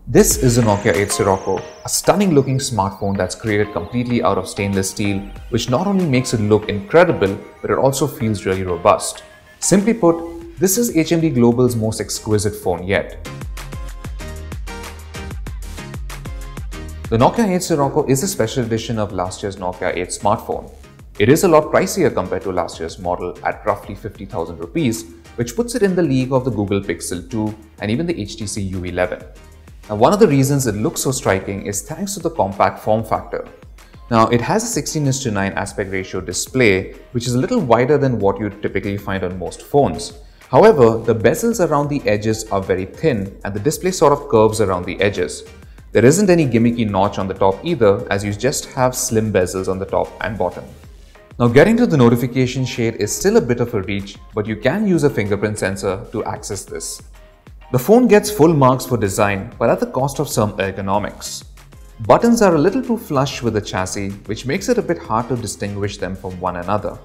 This is the Nokia 8 Sirocco, a stunning looking smartphone that's created completely out of stainless steel, which not only makes it look incredible, but it also feels really robust. Simply put, this is HMD Global's most exquisite phone yet. The Nokia 8 Sirocco is a special edition of last year's Nokia 8 smartphone. It is a lot pricier compared to last year's model at roughly 50,000 rupees, which puts it in the league of the Google Pixel 2 and even the HTC U11. Now, one of the reasons it looks so striking is thanks to the compact form factor. Now, it has a 16:9 aspect ratio display, which is a little wider than what you'd typically find on most phones. However, the bezels around the edges are very thin and the display sort of curves around the edges. There isn't any gimmicky notch on the top either, as you just have slim bezels on the top and bottom. Now, getting to the notification shade is still a bit of a reach, but you can use a fingerprint sensor to access this. The phone gets full marks for design, but at the cost of some ergonomics. Buttons are a little too flush with the chassis, which makes it a bit hard to distinguish them from one another.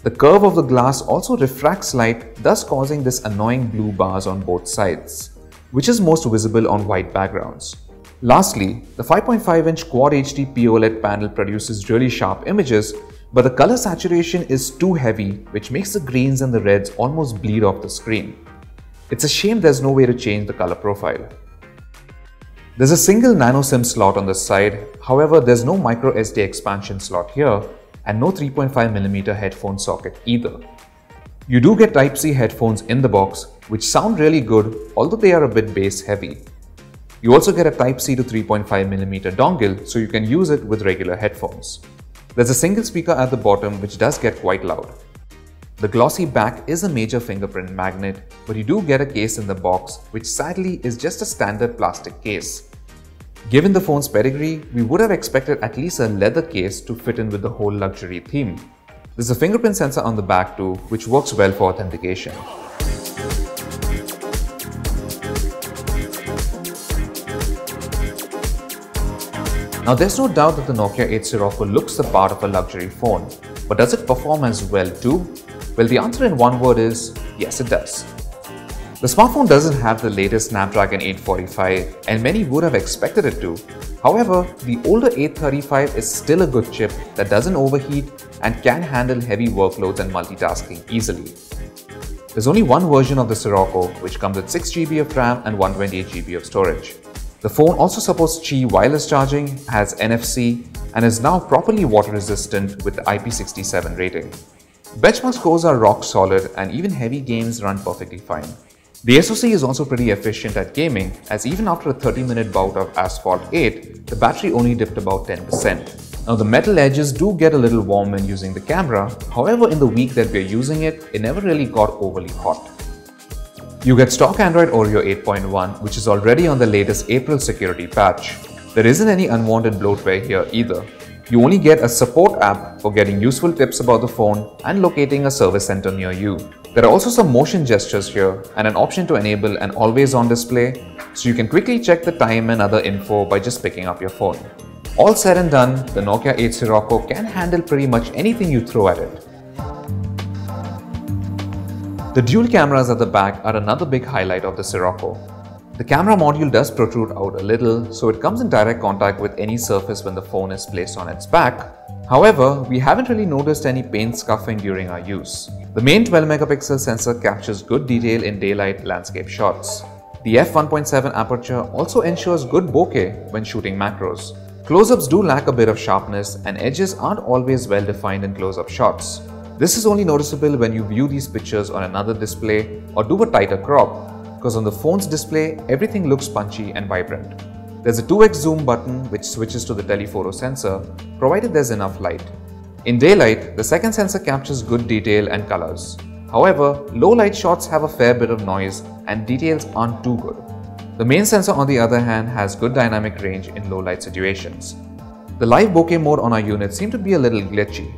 The curve of the glass also refracts light, thus causing this annoying blue bars on both sides, which is most visible on white backgrounds. Lastly, the 5.5-inch Quad HD POLED panel produces really sharp images, but the color saturation is too heavy, which makes the greens and the reds almost bleed off the screen. It's a shame there's no way to change the color profile. There's a single nano SIM slot on the side, however there's no Microsd expansion slot here and no 3.5mm headphone socket either. You do get Type-C headphones in the box, which sound really good, although they are a bit bass heavy. You also get a Type-C to 3.5mm dongle, so you can use it with regular headphones. There's a single speaker at the bottom which does get quite loud. The glossy back is a major fingerprint magnet, but you do get a case in the box, which sadly is just a standard plastic case. Given the phone's pedigree, we would have expected at least a leather case to fit in with the whole luxury theme. There's a fingerprint sensor on the back too, which works well for authentication. Now, there's no doubt that the Nokia 8 Sirocco looks the part of a luxury phone, but does it perform as well too? Well, the answer in one word is yes, it does. The smartphone doesn't have the latest Snapdragon 845, and many would have expected it to. However, the older 835 is still a good chip that doesn't overheat and can handle heavy workloads and multitasking easily. There's only one version of the Sirocco, which comes with 6GB of RAM and 128GB of storage. The phone also supports Qi wireless charging, has NFC, and is now properly water resistant with the IP67 rating. Benchmark scores are rock solid and even heavy games run perfectly fine. The SoC is also pretty efficient at gaming, as even after a 30-minute bout of Asphalt 8, the battery only dipped about 10%. Now, the metal edges do get a little warm when using the camera, however in the week that we're using it, it never really got overly hot. You get stock Android Oreo 8.1, which is already on the latest April security patch. There isn't any unwanted bloatware here either. You only get a support app for getting useful tips about the phone and locating a service center near you. There are also some motion gestures here and an option to enable an always-on display, so you can quickly check the time and other info by just picking up your phone. All said and done, the Nokia 8 Sirocco can handle pretty much anything you throw at it. The dual cameras at the back are another big highlight of the Sirocco. The camera module does protrude out a little, so it comes in direct contact with any surface when the phone is placed on its back. However, we haven't really noticed any paint scuffing during our use. The main 12-megapixel sensor captures good detail in daylight landscape shots. The f1.7 aperture also ensures good bokeh when shooting macros. Close-ups do lack a bit of sharpness and edges aren't always well defined in close-up shots. This is only noticeable when you view these pictures on another display or do a tighter crop, because on the phone's display, everything looks punchy and vibrant. There's a 2x zoom button which switches to the telephoto sensor, provided there's enough light. In daylight, the second sensor captures good detail and colors. However, low light shots have a fair bit of noise and details aren't too good. The main sensor, on the other hand, has good dynamic range in low light situations. The live bokeh mode on our unit seemed to be a little glitchy.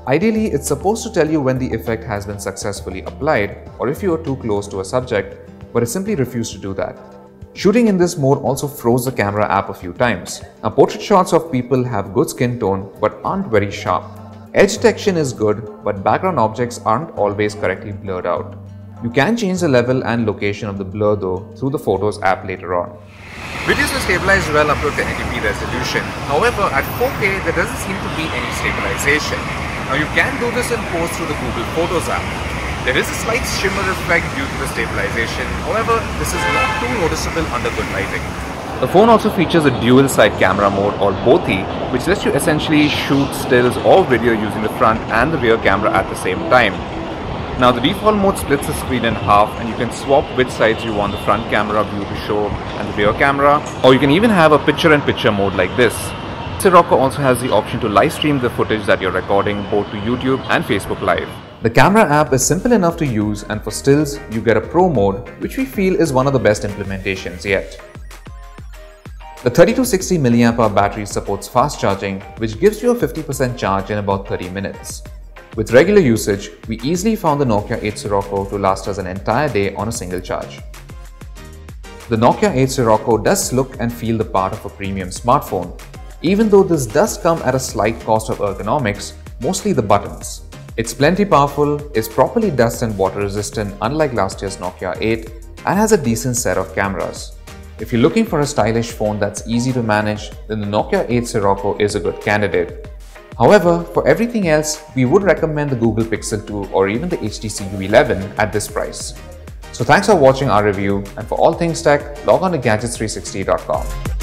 Ideally, it's supposed to tell you when the effect has been successfully applied or if you are too close to a subject, but it simply refused to do that. Shooting in this mode also froze the camera app a few times. Now, portrait shots of people have good skin tone but aren't very sharp. Edge detection is good, but background objects aren't always correctly blurred out. You can change the level and location of the blur though through the Photos app later on. Videos will stabilize well up to 1080p resolution. However, at 4K there doesn't seem to be any stabilization. Now you can do this in post through the Google Photos app. There is a slight shimmer effect due to the stabilization. However, this is not too noticeable under good lighting. The phone also features a dual side camera mode or BOTI, which lets you essentially shoot stills or video using the front and the rear camera at the same time. Now the default mode splits the screen in half and you can swap which sides you want the front camera view to show and the rear camera, or you can even have a picture-in-picture mode like this. Sirocco also has the option to live stream the footage that you're recording both to YouTube and Facebook Live. The camera app is simple enough to use, and for stills you get a Pro mode, which we feel is one of the best implementations yet. The 3260 mAh battery supports fast charging, which gives you a 50% charge in about 30 minutes. With regular usage, we easily found the Nokia 8 Sirocco to last us an entire day on a single charge. The Nokia 8 Sirocco does look and feel the part of a premium smartphone, even though this does come at a slight cost of ergonomics, mostly the buttons. It's plenty powerful, is properly dust and water resistant unlike last year's Nokia 8, and has a decent set of cameras. If you're looking for a stylish phone that's easy to manage, then the Nokia 8 Sirocco is a good candidate. However, for everything else, we would recommend the Google Pixel 2 or even the HTC U11 at this price. So thanks for watching our review, and for all things tech, log on to gadgets360.com.